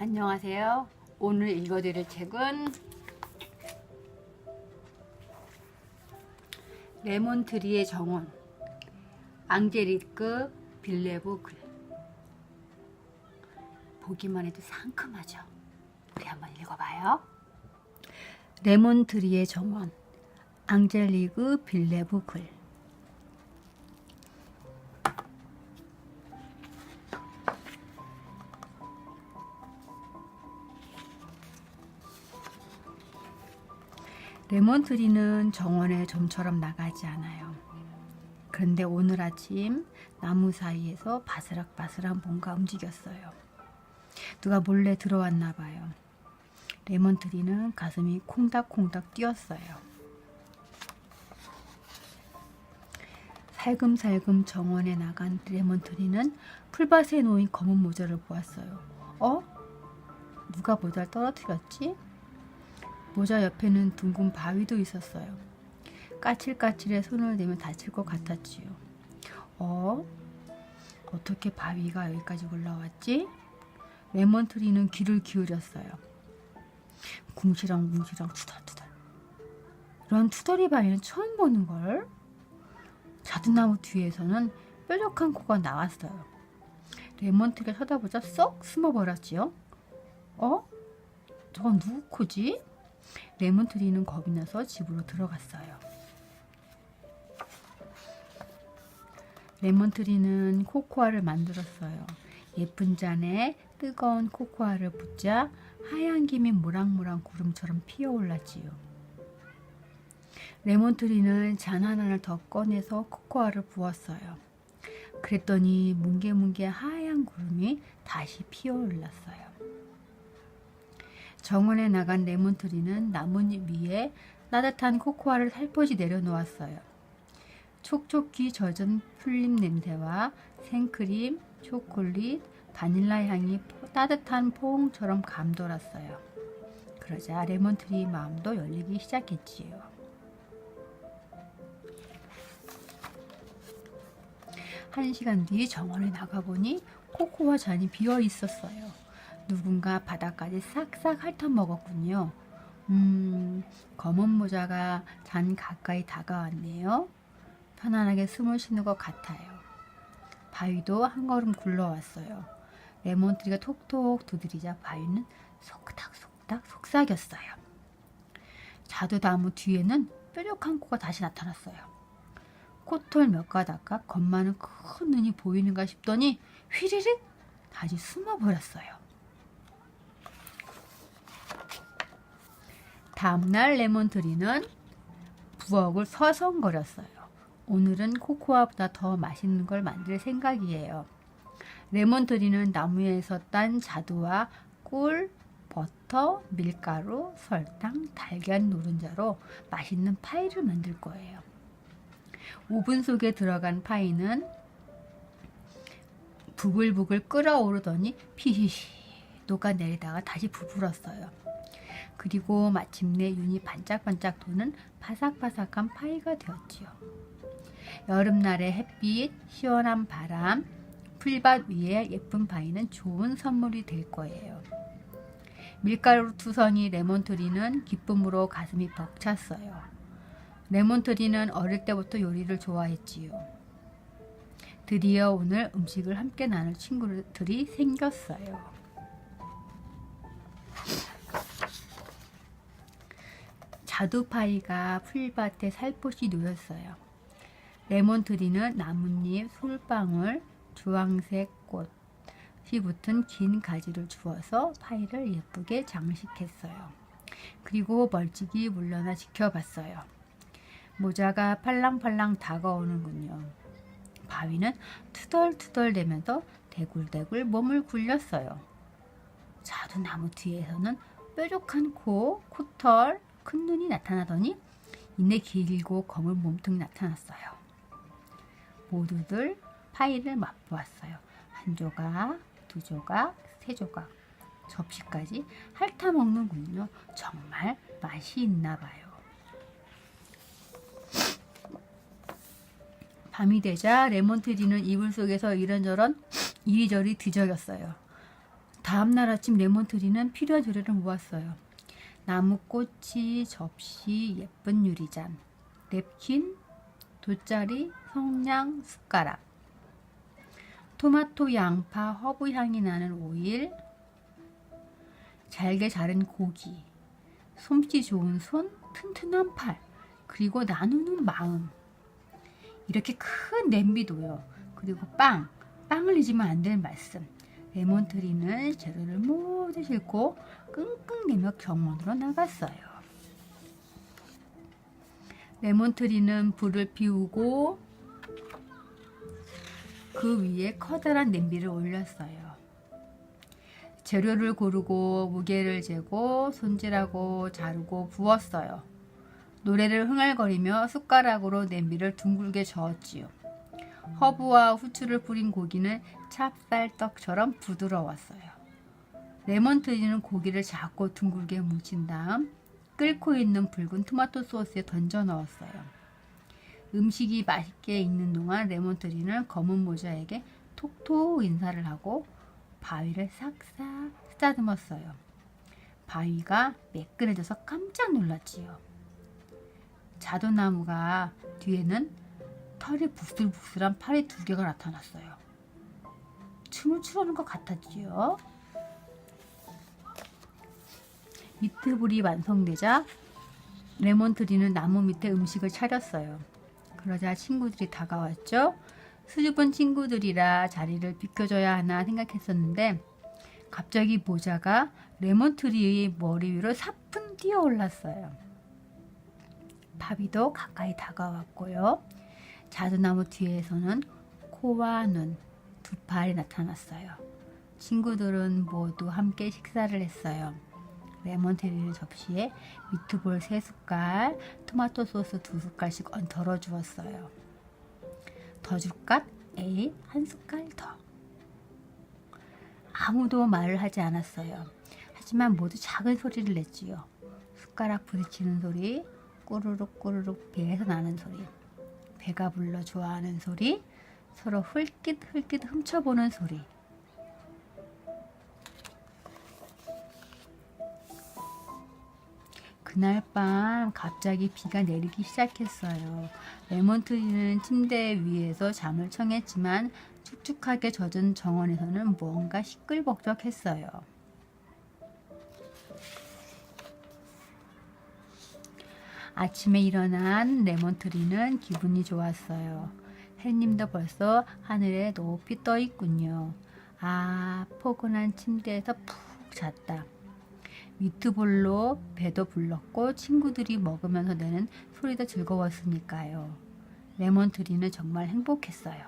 안녕하세요. 오늘 읽어드릴 책은 레몬트리의 정원, 앙젤리크 빌레브 글. 보기만 해도 상큼하죠. 우리 한번 읽어봐요. 레몬트리의 정원, 앙젤리크 빌레브 글. 레몬트리는 정원에 좀처럼 나가지 않아요. 그런데 오늘 아침 나무 사이에서 바스락바스락 뭔가 움직였어요. 누가 몰래 들어왔나 봐요. 레몬트리는 가슴이 콩닥콩닥 뛰었어요. 살금살금 정원에 나간 레몬트리는 풀밭에 놓인 검은 모자를 보았어요. 누가 모자를 떨어뜨렸지? 모자 옆에는 둥근 바위도 있었어요. 까칠까칠해 손을 대면 다칠 것 같았지요. 어떻게 바위가 여기까지 올라왔지? 레몬트리는 귀를 기울였어요. 궁시렁궁시렁 투덜투덜. 이런 투덜이 바위는 처음 보는걸? 자두나무 뒤에서는 뾰족한 코가 나왔어요. 레몬트리가 쳐다보자 쏙 숨어버렸지요. 저건 누구 코지? 레몬트리는 겁이 나서 집으로 들어갔어요. 레몬트리는 코코아를 만들었어요. 예쁜 잔에 뜨거운 코코아를 붓자 하얀 김이 모락모락 구름처럼 피어올랐지요. 레몬트리는 잔 하나를 더 꺼내서 코코아를 부었어요. 그랬더니 뭉게뭉게 하얀 구름이 다시 피어올랐어요. 정원에 나간 레몬트리는 나뭇잎 위에 따뜻한 코코아를 살포시 내려놓았어요. 촉촉히 젖은 풀잎 냄새와 생크림, 초콜릿, 바닐라 향이 따뜻한 포옹처럼 감돌았어요. 그러자 레몬트리 마음도 열리기 시작했지요. 한 시간 뒤 정원에 나가보니 코코아 잔이 비어 있었어요. 누군가 바닥까지 싹싹 핥아먹었군요. 검은 모자가 잔 가까이 다가왔네요. 편안하게 숨을 쉬는 것 같아요. 바위도 한 걸음 굴러왔어요. 레몬트리가 톡톡 두드리자 바위는 속닥속닥 속삭였어요. 자두나무 뒤에는 뾰족한 코가 다시 나타났어요. 코털 몇 가닥과 겁 많은 큰 눈이 보이는가 싶더니 휘리릭 다시 숨어버렸어요. 다음날 레몬트리는 부엌을 서성거렸어요. 오늘은 코코아보다 더 맛있는 걸 만들 생각이에요. 레몬트리는 나무에서 딴 자두와 꿀, 버터, 밀가루, 설탕, 달걀 노른자로 맛있는 파이를 만들 거예요. 오븐 속에 들어간 파이는 부글부글 끓어오르더니 피시시 녹아내리다가 다시 부풀었어요. 그리고 마침내 윤이 반짝반짝 도는 바삭바삭한 파이가 되었지요. 여름날의 햇빛, 시원한 바람, 풀밭 위에 예쁜 파이는 좋은 선물이 될 거예요. 밀가루 투성이 레몬트리는 기쁨으로 가슴이 벅찼어요. 레몬트리는 어릴 때부터 요리를 좋아했지요. 드디어 오늘 음식을 함께 나눌 친구들이 생겼어요. 자두파이가 풀밭에 살포시 놓였어요. 레몬트리는 나뭇잎, 솔방울, 주황색 꽃이 붙은 긴 가지를 주어서 파이를 예쁘게 장식했어요. 그리고 멀찍이 물러나 지켜봤어요. 모자가 팔랑팔랑 다가오는군요. 바위는 투덜투덜대면서 대굴대굴 몸을 굴렸어요. 자두나무 뒤에서는 뾰족한 코, 코털, 큰 눈이 나타나더니 이내 길고 검은 몸통이 나타났어요. 모두들 파이를 맛보았어요. 한 조각, 두 조각, 세 조각, 접시까지 핥아먹는군요. 정말 맛이 있나 봐요. 밤이 되자 레몬트리는 이불 속에서 이런저런 이리저리 뒤적였어요. 다음날 아침 레몬트리는 필요한 재료를 모았어요. 나무꼬치, 접시, 예쁜 유리잔, 냅킨, 돗자리, 성냥, 숟가락, 토마토, 양파, 허브 향이 나는 오일, 잘게 자른 고기, 솜씨 좋은 손, 튼튼한 팔, 그리고 나누는 마음. 이렇게 큰 냄비도요. 그리고 빵을 잊으면 안 될 말씀. 레몬트리는 재료를 모두 싣고 끙끙대며 정원으로 나갔어요. 레몬트리는 불을 피우고 그 위에 커다란 냄비를 올렸어요. 재료를 고르고 무게를 재고 손질하고 자르고 부었어요. 노래를 흥얼거리며 숟가락으로 냄비를 둥글게 저었지요. 허브와 후추를 뿌린 고기는 찹쌀떡처럼 부드러웠어요. 레몬트리는 고기를 작고 둥글게 뭉친 다음 끓고 있는 붉은 토마토 소스에 던져 넣었어요. 음식이 맛있게 익는 동안 레몬트리는 검은 모자에게 톡톡 인사를 하고 바위를 싹싹 쓰다듬었어요. 바위가 매끈해져서 깜짝 놀랐지요. 자두나무가 뒤에는 털이 부슬부슬한 팔이 2개가 나타났어요. 춤을 추려는 것 같았지요. 미트볼이 완성되자 레몬트리는 나무 밑에 음식을 차렸어요. 그러자 친구들이 다가왔죠. 수줍은 친구들이라 자리를 비켜줘야 하나 생각했었는데 갑자기 모자가 레몬트리의 머리 위로 사뿐 뛰어 올랐어요. 바위도 가까이 다가왔고요. 자두나무 뒤에서는 코와 눈, 2팔이 나타났어요. 친구들은 모두 함께 식사를 했어요. 레몬트리 접시에 미트볼 3숟갈, 토마토 소스 2숟갈씩 덜어 주었어요. 더 줄까? 에이, 1숟갈 더. 아무도 말을 하지 않았어요. 하지만 모두 작은 소리를 냈지요. 숟가락 부딪히는 소리, 꾸르륵 꾸르륵 배에서 나는 소리, 배가 불러 좋아하는 소리, 서로 흘깃흘깃 훔쳐보는 소리. 그날 밤 갑자기 비가 내리기 시작했어요. 레몬트리는 침대 위에서 잠을 청했지만 축축하게 젖은 정원에서는 무언가 시끌벅적했어요. 아침에 일어난 레몬트리는 기분이 좋았어요. 햇님도 벌써 하늘에 높이 떠 있군요. 아, 포근한 침대에서 푹 잤다. 미트볼로 배도 불렀고 친구들이 먹으면서 내는 소리도 즐거웠으니까요. 레몬트리는 정말 행복했어요.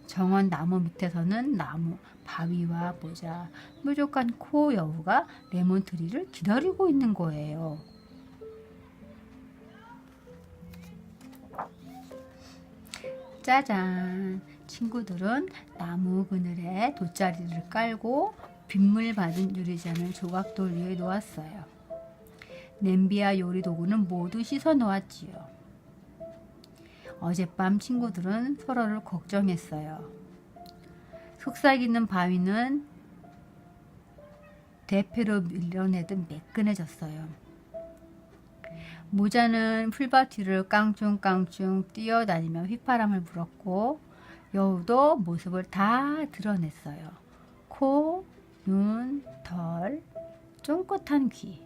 정원 나무 밑에서는 나무, 바위와 모자, 뾰족한 코 여우가 레몬트리를 기다리고 있는 거예요. 짜잔! 친구들은 나무 그늘에 돗자리를 깔고 빗물 받은 유리잔을 조각돌 위에 놓았어요. 냄비와 요리 도구는 모두 씻어 놓았지요. 어젯밤 친구들은 서로를 걱정했어요. 속삭이는 바위는 대패로 밀어내듯 매끈해졌어요. 모자는 풀밭 뒤를 깡충깡충 뛰어다니며 휘파람을 불었고 여우도 모습을 다 드러냈어요. 코, 눈, 털, 쫑긋한 귀,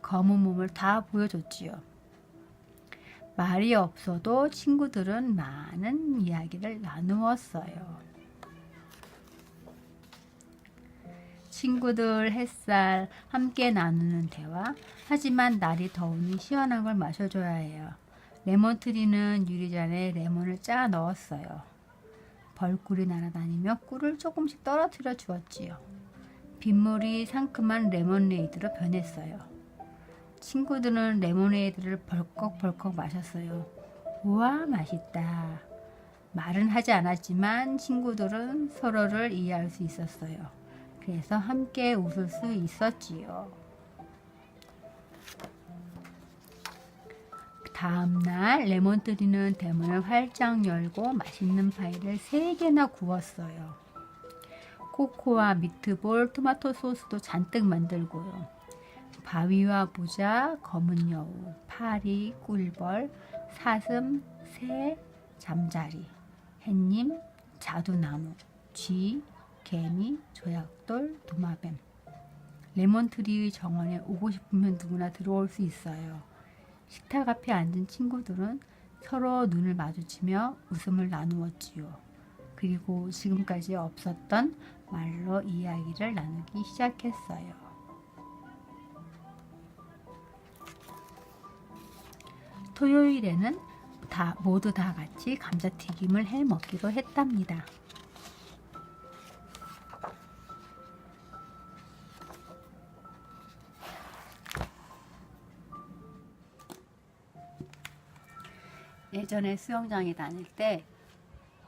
검은 몸을 다 보여줬지요. 말이 없어도 친구들은 많은 이야기를 나누었어요. 친구들 햇살 함께 나누는 대화. 하지만 날이 더우니 시원한 걸 마셔줘야 해요. 레몬트리는 유리잔에 레몬을 짜 넣었어요. 벌꿀이 날아다니며 꿀을 조금씩 떨어뜨려 주었지요. 빗물이 상큼한 레모네이드로 변했어요. 친구들은 레모네이드를 벌컥벌컥 마셨어요. 우와, 맛있다. 말은 하지 않았지만 친구들은 서로를 이해할 수 있었어요. 그래서 함께 웃을 수 있었지요. 다음날 레몬트리는 대문을 활짝 열고 맛있는 파이를 3개나 구웠어요. 코코아, 미트볼, 토마토 소스도 잔뜩 만들고요. 바위와 모자, 검은 여우, 파리, 꿀벌, 사슴, 새, 잠자리, 햇님, 자두나무, 쥐, 개미, 조약돌, 도마뱀. 레몬트리 정원에 오고 싶으면 누구나 들어올 수 있어요. 식탁 앞에 앉은 친구들은 서로 눈을 마주치며 웃음을 나누었지요. 그리고 지금까지 없었던 말로 이야기를 나누기 시작했어요. 토요일에는 모두 다 같이 감자튀김을 해 먹기로 했답니다. 예전에 수영장에 다닐 때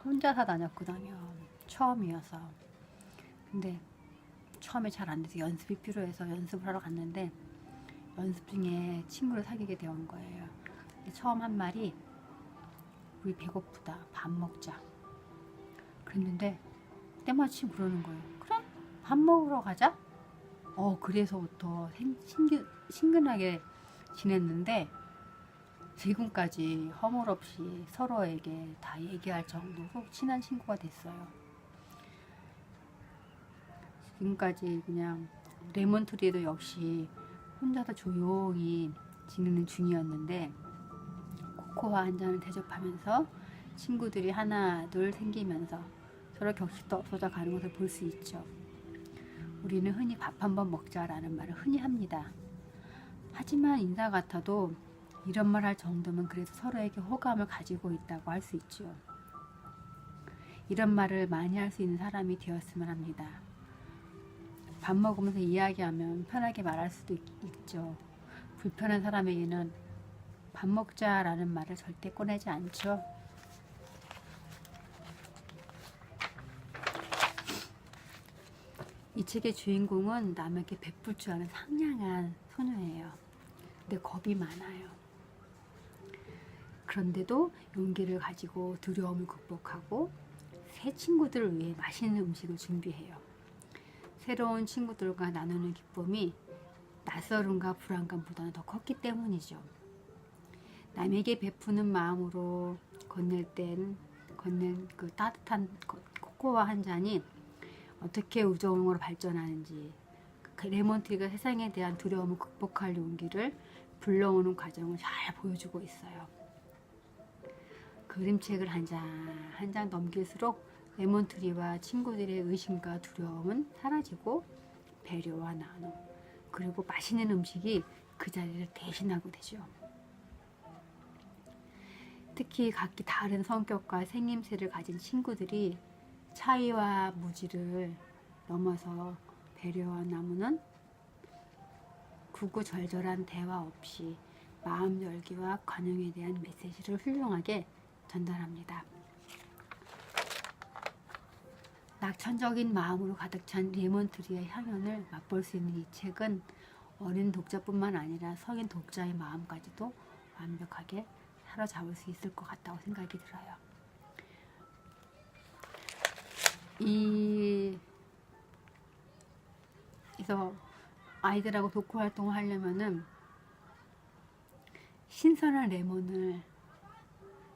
혼자서 다녔거든요. 처음이어서. 근데 처음에 잘 안 돼서 연습이 필요해서 연습을 하러 갔는데 연습 중에 친구를 사귀게 되온 거예요. 처음 한 말이 우리 배고프다. 밥 먹자. 그랬는데 때마침 그러는 거예요. 그래? 밥 먹으러 가자? 그래서부터 친근하게 지냈는데 지금까지 허물없이 서로에게 다 얘기할 정도로 친한 친구가 됐어요. 지금까지 그냥 레몬트리도 역시 혼자서 조용히 지내는 중이었는데 코코아 한 잔을 대접하면서 친구들이 하나 둘 생기면서 서로 격식도 없어져 가는 것을 볼 수 있죠. 우리는 흔히 밥 한번 먹자라는 말을 흔히 합니다. 하지만 인사 같아도 이런 말 할 정도면 그래도 서로에게 호감을 가지고 있다고 할 수 있죠. 이런 말을 많이 할 수 있는 사람이 되었으면 합니다. 밥 먹으면서 이야기하면 편하게 말할 수도 있죠. 불편한 사람에게는 밥 먹자라는 말을 절대 꺼내지 않죠. 이 책의 주인공은 남에게 베풀 줄 아는 상냥한 소녀예요. 근데 겁이 많아요. 그런데도 용기를 가지고 두려움을 극복하고 새 친구들을 위해 맛있는 음식을 준비해요. 새로운 친구들과 나누는 기쁨이 낯설음과 불안감보다는 더 컸기 때문이죠. 남에게 베푸는 마음으로 건넨 그 따뜻한 코코아 한 잔이 어떻게 우정으로 발전하는지, 그 레몬트리가 세상에 대한 두려움을 극복할 용기를 불러오는 과정을 잘 보여주고 있어요. 그림책을 한 장 넘길수록 레몬트리와 친구들의 의심과 두려움은 사라지고 배려와 나눔, 그리고 맛있는 음식이 그 자리를 대신하고 되죠. 특히 각기 다른 성격과 생김새를 가진 친구들이 차이와 무지를 넘어서 배려와 나누는 구구절절한 대화 없이 마음 열기와 관용에 대한 메시지를 훌륭하게 전달합니다. 낙천적인 마음으로 가득 찬 레몬트리의 향연을 맛볼 수 있는 이 책은 어린 독자뿐만 아니라 성인 독자의 마음까지도 완벽하게 사로잡을 수 있을 것 같다고 생각이 들어요. 그래서 아이들하고 독후 활동을 하려면은 신선한 레몬을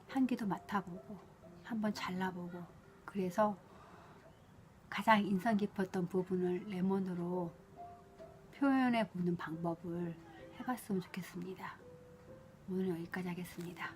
향기도 맡아보고 한번 잘라보고, 그래서 가장 인상 깊었던 부분을 레몬으로 표현해 보는 방법을 해봤으면 좋겠습니다. 오늘 여기까지 하겠습니다.